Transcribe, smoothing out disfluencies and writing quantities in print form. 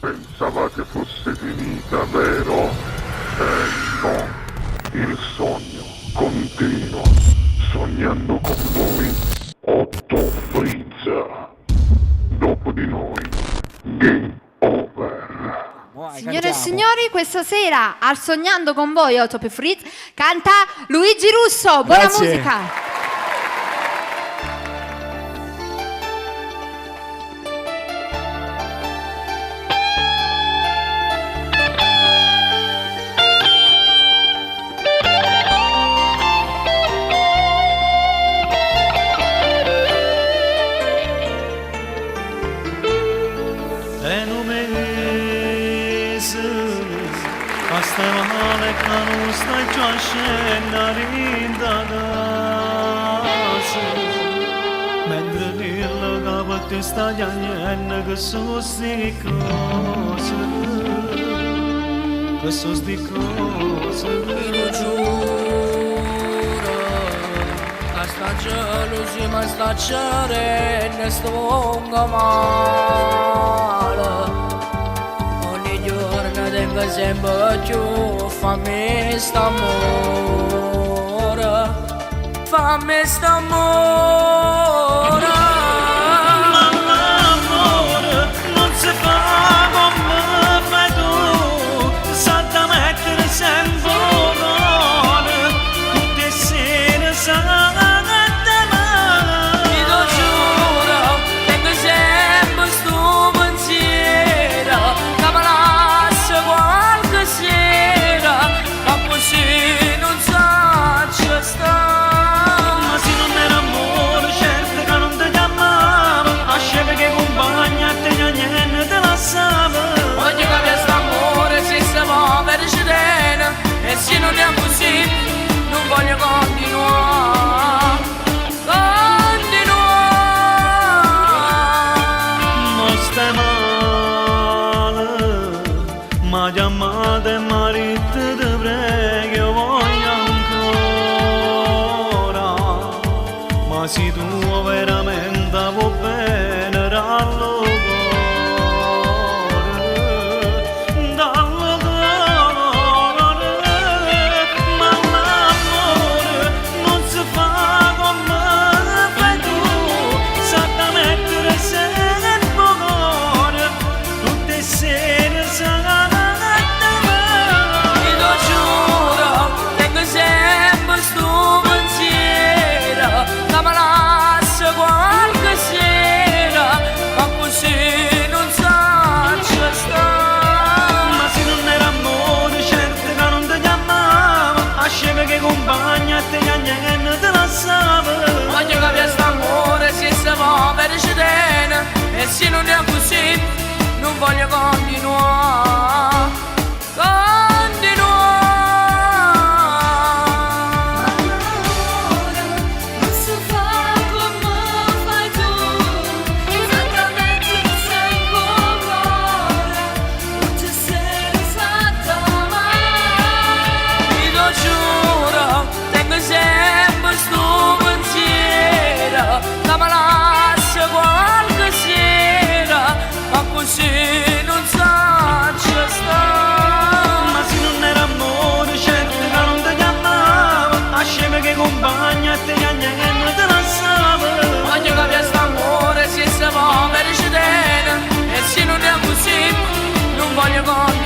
Pensavate fosse finita, vero? No. Il sogno continua. Sognando con voi, Otto Frizza. Dopo di noi, game over. Signore e signori, questa sera al Sognando con voi, Otto Frizz, canta Luigi Russo. Buona Grazie. musica. Asta male ca nu stai cioașe narinda gasa Mentre dillo ca bătti sta giagnenna che sos di cose Che sos di cose Lo giuro Ca sta gelosia sta cerenne stonga male Tengo sempre più fammi st'amore Fammi st'amore Ma l'amore non si fa come fai tu Sa da mettere sempre l'ore Tutte sere sa da mare Ti lo giuro, tengo sempre sto pensiero Che me lascia qualche sera Ma così non sa ci sta Ma se non era amore certo che non ti chiamavo A scemi che compagna te niente te lasciavo Voglio che questo amore si va per scena E se non è così non voglio continuare Non stai male Ma chiamate e marito ti prego voglio ancora Ma se tu veramente vuoi bene dallo cuore Ma l'amore non si fa come fai tu Sa da mettere sempre cuore Tutte sere sarà Ti lo giuro, tengo sempre sto pensiero Che me lascia qualche sera Ma così non sa ci sta Ma se non era amore certo che non ti chiamavo A scemi che compagna te niente te lasciavo Voglio che questo amore si va per scena E se non è così non voglio continuare Non si fa come fai tu Esattamente sei cuore Tutte sere esatta Ti lo giuro, tengo sempre sto pensiero Che me lascia qualche sera Ma così non sa ci sta Ma se non era amore certo che non ti chiamavo A scemi che compagna te niente te lasciavo Voglio che questo amore si va per scena E se non è così non voglio continuare